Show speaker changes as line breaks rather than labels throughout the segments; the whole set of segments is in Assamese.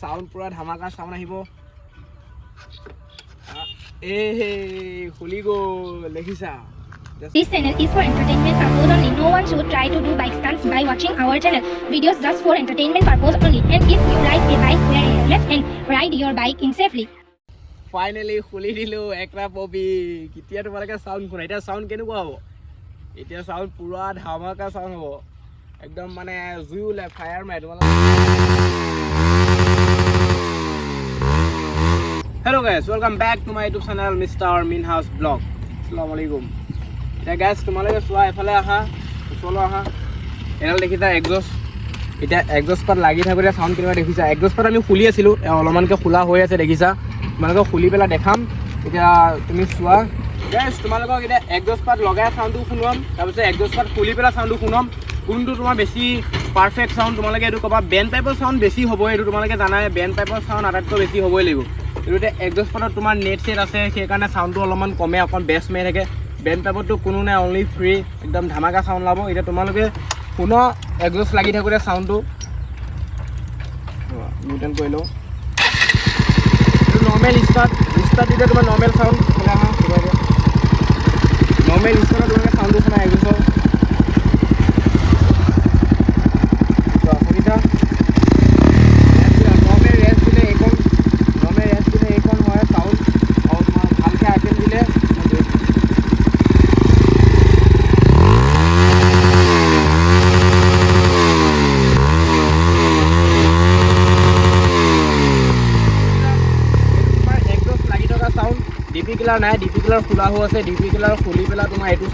সাউন্ড পুরা ধামাকা সাউন্ড আহিব খুলি গ'ল দেখিছা
This channel is for entertainment purpose only. No one should try to do bike stunts by watching our channel. Videos just for entertainment purpose only. And if you like a bike, wear a helmet and ride your bike in safely.
Finally খুলি দিলো একৰা পবি কেতিয়া তোমালোকে সাউন্ড শুনা এতিয়া সাউন্ড কেনেকুৱা হ'ব এতিয়া সাউন্ড পুৰা ধামাকা সাউন্ড হ'ব একদম মানে জুই ওলাই ফায়াৰ মাৰে তোমালোকে Hello guys, welcome back to my YouTube channel Mr. Minhouse Vlog. Assalamualaikum. এতিয়া guys তোমালোকে চোৱা এফালে আহা চলো আহা এডাল দেখিছা এক্সজষ্ট এতিয়া এক্সজষ্ট পাত লাগি থাকোঁতে চাউণ্ড কেনেকুৱা দেখিছা এক্সজষ্ট পাত আমি খুলি আছিলোঁ অলপমানকৈ খোলা হৈ আছে দেখিছা তোমালোকক খুলি পেলাই দেখাম এতিয়া তুমি চোৱা গাইজ তোমালোকক এতিয়া এক্সজষ্ট পাত লগাই চাউণ্ডটো শুনোৱাম তাৰপিছত এক্সজষ্ট পাত খুলি পেলাই চাউণ্ডটো শুনাম কোনটো তোমাৰ বেছি পাৰফেক্ট চাউণ্ড তোমালোকে এইটো ক'বা বেণ্ড পাইপৰ চাউণ্ড বেছি হ'ব এইটো তোমালোকে জানাই বেণ্ড পাইপৰ চাউণ্ড আটাইতকৈ বেছি হ'বই লাগিব এইটো এতিয়া এক্সজষ্ট পাতত তোমাৰ নেট চেট আছে সেইকাৰণে চাউণ্ডটো অলপমান কমে অকণ বেষ্ট মাৰি থাকে বেণ্ড পাইপতটো কোনো নাই অনলি ফ্ৰী একদম ধামাকা চাউণ্ড লাভ এতিয়া তোমালোকে পুনৰ এক্সজষ্ট লাগি থাকোঁতে চাউণ্ডটো মিউটেন কৰি লওঁ এইটো নৰ্মেল ষ্টাৰ্ট দিলে তোমাৰ নৰ্মেল চাউণ্ড শুনা আহা নৰ্মেল ষ্টাৰ্টত তোমালোকে চাউণ্ডটো শুনা এক্সজষ্টৰ শুনিছা নৰ্মেল ৰেষ্ট দিলে এইকণ হয় চাউণ্ড আৰু তোমাৰ ভালকৈ আইটেম দিলে ডিপি কিলাৰ নাই ডিপি কিলাৰ খোলা হৈ আছে ডিপি কিলাৰ খুলি পেলাই তোমাৰ এইটো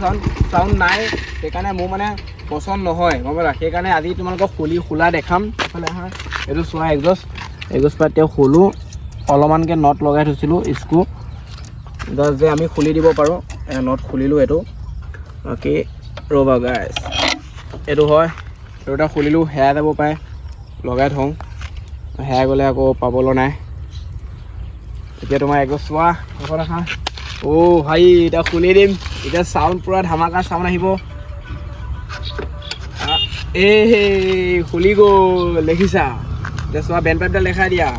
চাউণ্ড নাই সেইকাৰণে মোৰ মানে পচন্দ নহয় গম পালা সেইকাৰণে আজি তোমালোকক খোলা দেখাম এইফালে আহা এইটো চোৱা এক্সজষ্ট পাত তেওঁ খোলোঁ অলপমানকৈ নট লগাই থৈছিলোঁ স্ক্ৰু জাষ্ট যে আমি খুলি দিব পাৰোঁ নট খুলিলোঁ এইটো বাকী ৰ'বা গাইজ এইটো হয় এইটো এটা খুলিলোঁ হেৰাই যাব পাৰে লগাই থওঁ হেৰাই গ'লে আকৌ পাবলৈ নাই এতিয়া তোমাৰ এক্সজষ্ট চোৱা এখন আহা ভাই এতিয়া খুলি দিম এতিয়া চাউণ্ড পুৰা ধামাকা চাউণ্ড আহিব খুলি গ'ল দেখিছা এতিয়া চোৱা বেণ্ড পাইপডাল দেখাই দিয়া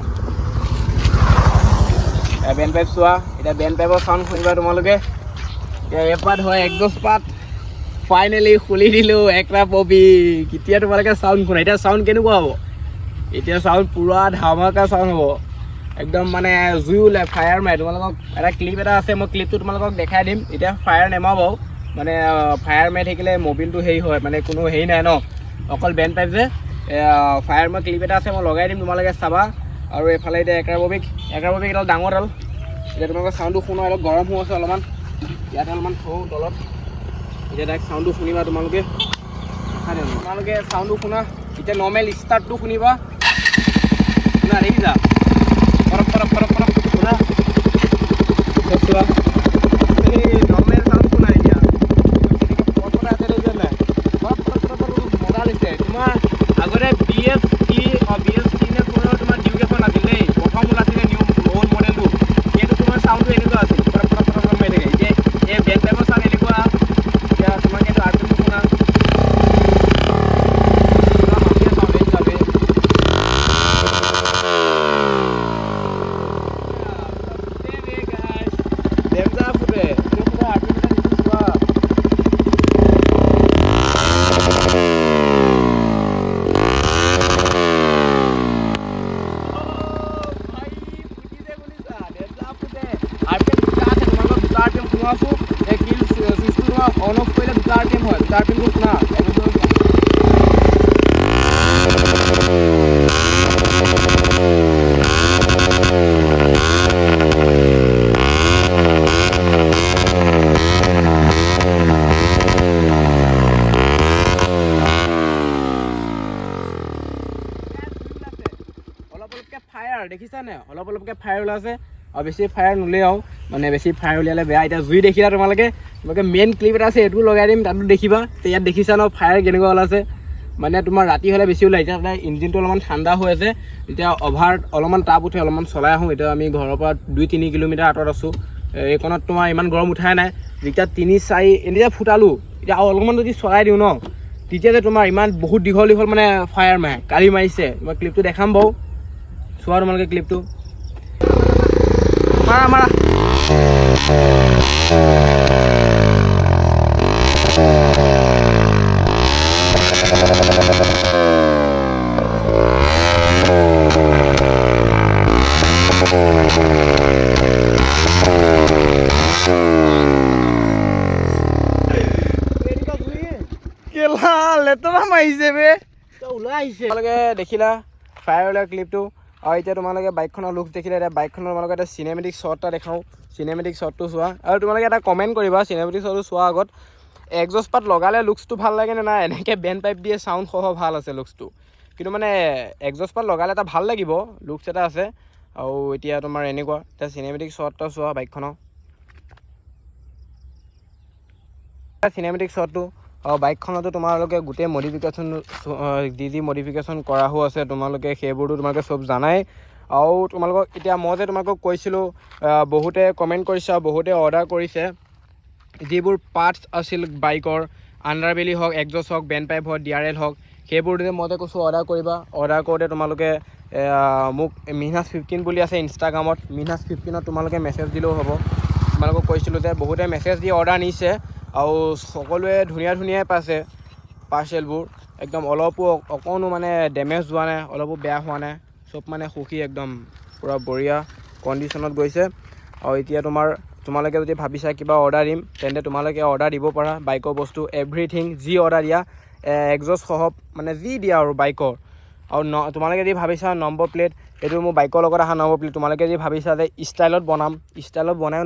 বেণ্ড পাইপ চোৱা এতিয়া বেণ্ড পাইপৰ চাউণ্ড শুনিবা তোমালোকে এতিয়া এপাত হয় এক্সজষ্ট পাত ফাইনেলি খুলি দিলোঁ একৰা পবি কেতিয়া তোমালোকে চাউণ্ড শুনা এতিয়া চাউণ্ড কেনেকুৱা হ'ব এতিয়া চাউণ্ড পুৰা ধামাকা চাউণ্ড হ'ব একদম মানে জুই ওলাই ফায়াৰ মাৰে তোমালোকক এটা ক্লিপ এটা আছে মই ক্লিপটো তোমালোকক দেখাই দিম এতিয়া ফায়াৰ নেমাও বাৰু মানে ফায়াৰ মাৰি থাকিলে মবিলটো হেৰি হয় মানে কোনো হেৰি নাই ন অকল বেণ্ড পাইপ যে ফায়াৰ মই ক্লিপ এটা আছে মই লগাই দিম তোমালোকে চাবা আৰু এইফালে এতিয়া একৰা ববিক এডাল ডাঙৰডাল এতিয়া তোমালোকৰ চাউণ্ডটো শুনো অলপ গৰম হৈ আছে অলপমান ইয়াতে অলপমান থওঁ তলত এতিয়া ডাইৰেক্ট চাউণ্ডটো শুনিবা তোমালোকে চাউণ্ডটো শুনা এতিয়া নৰ্মেল ষ্টাৰ্টটো শুনিবা শুনা দেখিছা শুনা চোৱা নৰ্মেল চাউণ্ড শুনা এতিয়া মজা লৈছে তোমাৰ আগতে বি এছ টি নে তোমাৰ ডিউক এখন আছিল দেই প্ৰথম ওলাইছিলে নিউ অ'ল্ড মডেলটো সেইটো তোমাৰ চাউণ্ডটো এনেকুৱা আছিল মাৰি থাকে এতিয়া এই বেণ্ড পাইপৰ চাউণ্ড এনেকুৱা এতিয়া তোমাক এইটো আৰ্টটো শুনা অন অফ কৰিলে দুটা আইটেম হয় দুটা আইটেমটো শুনা অলপকৈ ফায়াৰ দেখিছানে অলপকৈ ফায়াৰ ওলাইছে আৰু বেছি ফায়াৰ নোলিয়াও মানে বেছি ফায়াৰ উলিয়ালে বেয়া এতিয়া জুই দেখিলা তোমালোকে মেইন ক্লিপ এটা আছে এইটো লগাই দিম তাতো দেখিবা ইয়াত দেখিছা ন ফায়াৰ কেনেকুৱা ওলাইছে মানে তোমাৰ ৰাতি হ'লে বেছি ওলাই এতিয়া ইঞ্জিনটো অলপমান ঠাণ্ডা হৈ আছে এতিয়া অভাৰ অলপমান তাপ উঠে অলপমান চলাই আহোঁ এতিয়া আমি ঘৰৰ পৰা 2-3 কিলোমিটাৰ আঁতৰত আছোঁ এইকণত তোমাৰ ইমান গৰম উঠাই নাই যেতিয়া 3-4 এতিয়া ফুটালোঁ এতিয়া আৰু অলপমান যদি চলাই দিওঁ ন তেতিয়া যে তোমাৰ ইমান বহুত দীঘল মানে ফায়াৰ মাৰে কালি মাৰিছে মই ক্লিপটো দেখাম বাৰু চোৱা তোমালোকে ক্লিপটো মাৰা মাৰা কেলা লেতেৰা মাৰিছে বে ওলাই আহিছে তোমালোকে দেখিলা ফায়াৰ ওলোৱা ক্লিপটো আৰু এতিয়া তোমালোকে বাইকখনৰ লুক দেখিলে এতিয়া বাইকখনৰ তোমালোকে এটা চিনেমেটিক শ্বট এটা দেখাওঁ চিনেমেটিক শ্বটটো চোৱা আৰু তোমালোকে এটা কমেণ্ট কৰিবা চিনেমেটিক শ্বটটো চোৱাৰ আগত এক্সজষ্ট পাত লগালে লুকছটো ভাল লাগে নে নাই এনেকৈ বেণ্ড পাইপ দিয়ে চাউণ্ড সহ ভাল আছে লুকছটো কিন্তু মানে এক্সজষ্ট পাত লগালে এটা ভাল লাগিব লুকছ এটা আছে আৰু এতিয়া তোমাৰ এনেকুৱা এতিয়া চিনেমেটিক শ্বট এটা চোৱা বাইকখনৰ চিনেমেটিক শ্বটটো আৰু বাইকখনতো তোমালোকে গোটেই মডিফিকেশ্যন যি মডিফিকেশ্যন কৰাও আছে তোমালোকে সেইবোৰতো তোমালোকে চব জানাই আৰু তোমালোকক এতিয়া মই যে তোমালোকক কৈছিলোঁ বহুতে কমেণ্ট কৰিছে আৰু বহুতে অৰ্ডাৰ কৰিছে যিবোৰ পাৰ্টছ আছিল বাইকৰ আণ্ডাৰবেলি হওক এক্সজষ্ট হওক বেণ্ড পাইপ হওক DRL হওক সেইবোৰ মই যে কৈছোঁ অৰ্ডাৰ কৰিবা অৰ্ডাৰ কৰোঁতে তোমালোকে মোক minhas15 বুলি আছে ইনষ্টাগ্ৰামত minhas15ত তোমালোকে মেছেজ দিলেও হ'ব তোমালোকক কৈছিলোঁ যে বহুতে মেছেজ দি অৰ্ডাৰ নিছে আৰু সকলোৱে ধুনীয়া ধুনীয়াই পাইছে পাৰ্চেলবোৰ একদম অলপো অকণো মানে ডেমেজ যোৱা নাই অলপো বেয়া হোৱা নাই চব মানে সুখী একদম পূৰা বঢ়িয়া কণ্ডিশ্যনত গৈছে আৰু এতিয়া তোমালোকে যদি ভাবিছা কিবা অৰ্ডাৰ দিম তেন্তে তোমালোকে অৰ্ডাৰ দিব পাৰা বাইকৰ বস্তু এভৰিথিং যি অৰ্ডাৰ দিয়া এক্সজষ্ট সহ মানে যি দিয়া আৰু বাইকৰ আৰু তোমালোকে যদি ভাবিছা নম্বৰ প্লেট এইটো মোৰ বাইকৰ লগত অহা নম্বৰ প্লেট তোমালোকে যদি ভাবিছা যে ষ্টাইলত বনায়ো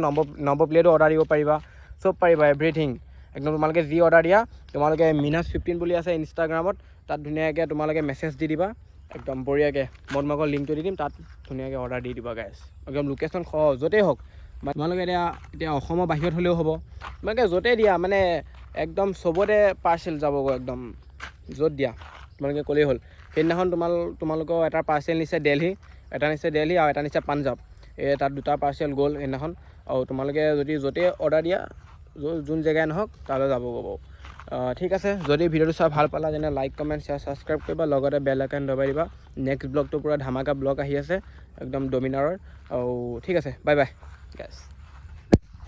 নম্বৰ প্লেটো অৰ্ডাৰ দিব পাৰিবা চব পাৰিবা এভৰিথিং একদম তোমালোকে যি অৰ্ডাৰ দিয়া তোমালোকে minhas15 বুলি আছে ইনষ্টাগ্ৰামত তাত ধুনীয়াকৈ তোমালোকে মেছেজ দি দিবা একদম বঢ়িয়াকৈ মই তোমালোকৰ লিংকটো দি দিম তাত ধুনীয়াকৈ অৰ্ডাৰ দি দিবা গাইছ একদম লোকেশ্যন সহ য'তেই হওক তোমালোকে এতিয়া অসমৰ বাহিৰত হ'লেও হ'ব তোমালোকে য'তেই দিয়া মানে একদম চবতে পাৰ্চেল যাবগৈ একদম য'ত দিয়া তোমালোকে ক'লেই হ'ল সেইদিনাখন তোমালোকৰ এটা পাৰ্চেল নিছে দিল্লী আৰু এটা নিছে পাঞ্জাৱ তাত দুটা পাৰ্চেল গ'ল সেইদিনাখন আৰু তোমালোকে যদি য'তেই অৰ্ডাৰ দিয়া যোন জেগাই নহওক তালৈ যাব বাৰু ঠিক আছে যদি ভিডিঅ'টো চাই ভাল পালা যেনে লাইক কমেণ্ট শ্বেয়াৰ ছাবস্ক্ৰাইব কৰিবা লগতে বেল আইকন দবাই দিবা নেক্সট ব্লগটো পূৰা ধামাকা ব্লগ আহি আছে একদম ডমিনাৰৰ আৰু ঠিক আছে বাই বাই গাইছ